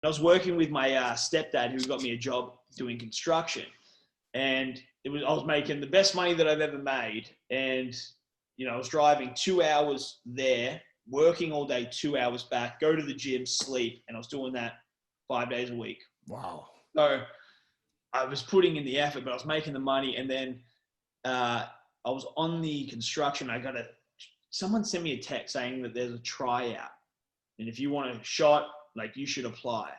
I was working with my stepdad, who got me a job doing construction, and I was making the best money that I've ever made. And, I was driving 2 hours there, working all day, 2 hours back, go to the gym, sleep. And I was doing that 5 days a week. Wow. So I was putting in the effort, but I was making the money. And then I was on the construction. Someone sent me a text saying that there's a tryout. And if you want a shot, you should apply.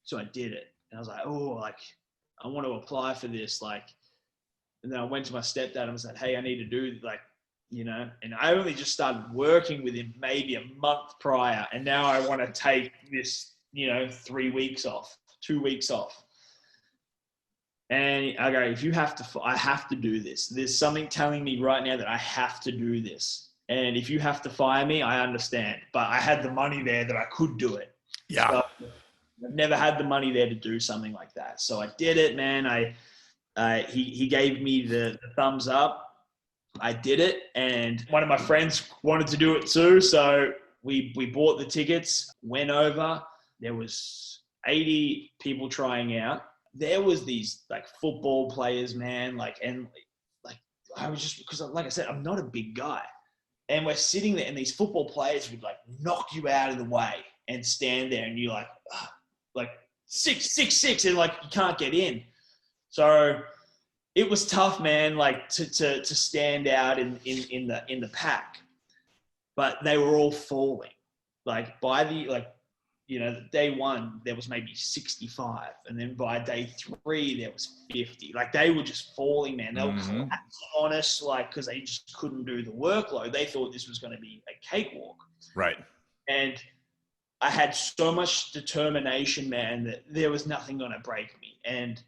So I did it. And I was like, I want to apply for this. And then I went to my stepdad and I said, hey, I need to do and I only just started working with him maybe a month prior. And now I want to take this, 3 weeks off, 2 weeks off. And I go, I have to do this. There's something telling me right now that I have to do this. And if you have to fire me, I understand. But I had the money there that I could do it. Yeah. So I've never had the money there to do something like that. So I did it, man. He gave me the thumbs up. I did it. And one of my friends wanted to do it too. So we bought the tickets, went over. There was 80 people trying out. There was these football players, man. I was just, because like I said, I'm not a big guy. And we're sitting there and these football players would knock you out of the way and stand there and you're like 6'6", and you can't get in. So it was tough, man, to stand out in the pack. But they were all falling. By the day one, there was maybe 65. And then by day 3, there was 50. They were just falling, man. They were collapsing on us, because they just couldn't do the workload. They thought this was going to be a cakewalk. Right. And I had so much determination, man, that there was nothing going to break me. And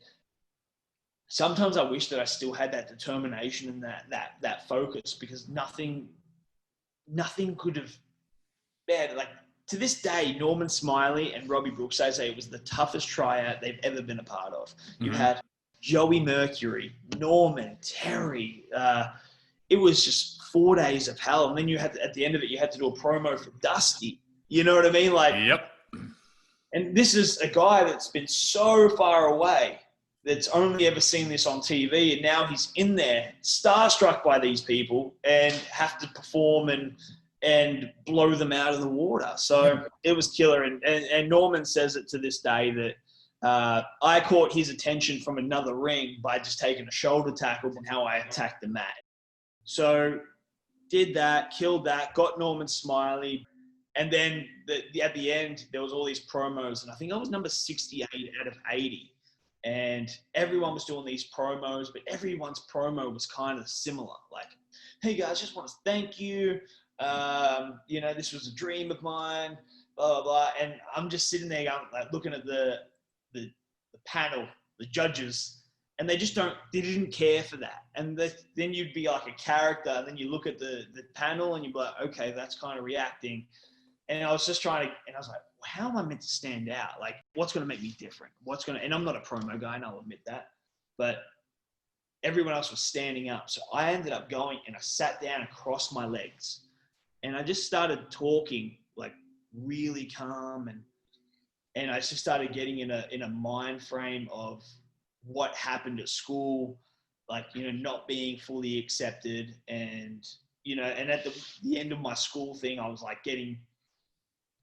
sometimes I wish that I still had that determination and that focus, because nothing could have, man, to this day, Norman Smiley and Robbie Brooks, they say it was the toughest tryout they've ever been a part of. You had Joey Mercury, Norman, Terry. It was just 4 days of hell. And then at the end of it, you had to do a promo for Dusty. You know what I mean? Yep. And this is a guy that's been so far away, that's only ever seen this on TV. And now he's in there, starstruck by these people, and have to perform and blow them out of the water. So it was killer. And Norman says it to this day that I caught his attention from another ring by just taking a shoulder tackle and how I attacked the mat. So did that, killed that, got Norman Smiley. And then at the end, there was all these promos. And I think I was number 68 out of 80. And everyone was doing these promos, but everyone's promo was kind of similar. Hey guys, just want to thank you. This was a dream of mine, blah, blah, blah. And I'm just sitting there going, looking at the panel, the judges, and they didn't care for that. And then you'd be like a character, and then you look at the panel and you'd be like, okay, that's kind of reacting. And I was just and I was like, how am I meant to stand out? What's going to make me different? And I'm not a promo guy, and I'll admit that, but everyone else was standing up. So I ended up going and I sat down and crossed my legs. And I just started talking really calm, and I just started getting in a mind frame of what happened at school, not being fully accepted, and and at the end of my school thing, I was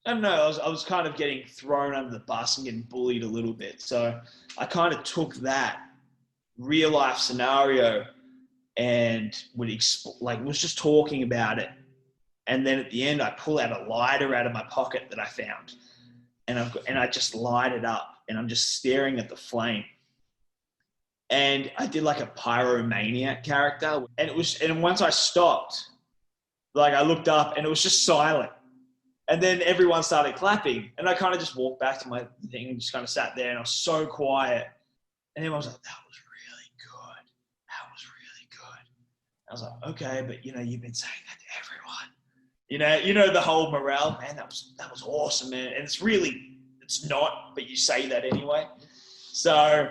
I was kind of getting thrown under the bus and getting bullied a little bit. So I kind of took that real life scenario and was just talking about it. And then at the end, I pull out a lighter out of my pocket that I found, and I just light it up, and I'm just staring at the flame. And I did a pyromaniac character, and once I stopped, I looked up and it was just silent. And then everyone started clapping, and I kind of just walked back to my thing and just kind of sat there, and I was so quiet. And everyone was like, that was really good. That was really good. I was like, okay, but you've been saying that to everyone. The whole morale, man, that was awesome, man. And it's not, but you say that anyway. So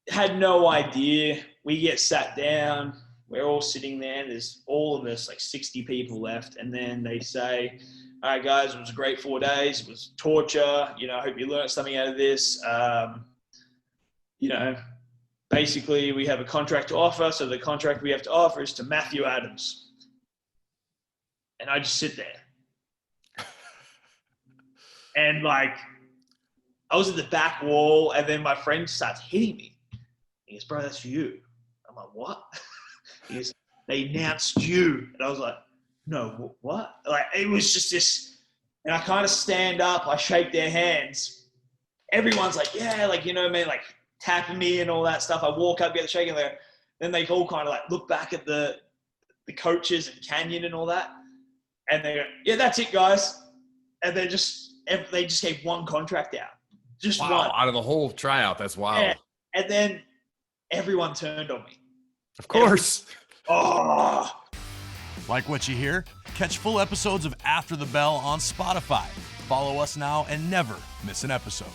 had no idea. We get sat down. We're all sitting there. There's all of us, 60 people left. And then they say, all right, guys, it was a great 4 days. It was torture. You know, I hope you learned something out of this. You know, basically we have a contract to offer. So the contract we have to offer is to Matthew Adams. And I just sit there. And like, I was at the back wall, and then my friend starts hitting me. He goes, bro, that's for you. I'm like, what? He goes, they announced you. And I was like, no, what? Like, it was just this, and I kind of stand up, I shake their hands. Everyone's like, yeah, like, you know, man, like tapping me and all that stuff. I walk up, get the shake, and then they all kind of like look back at the coaches and Canyon and all that. And they go, yeah, that's it, guys. And they just gave one contract out. Just wow, one. Out of the whole tryout. That's wild. Yeah. And then everyone turned on me. Of course. Oh. Like what you hear? Catch full episodes of After the Bell on Spotify. Follow us now and never miss an episode.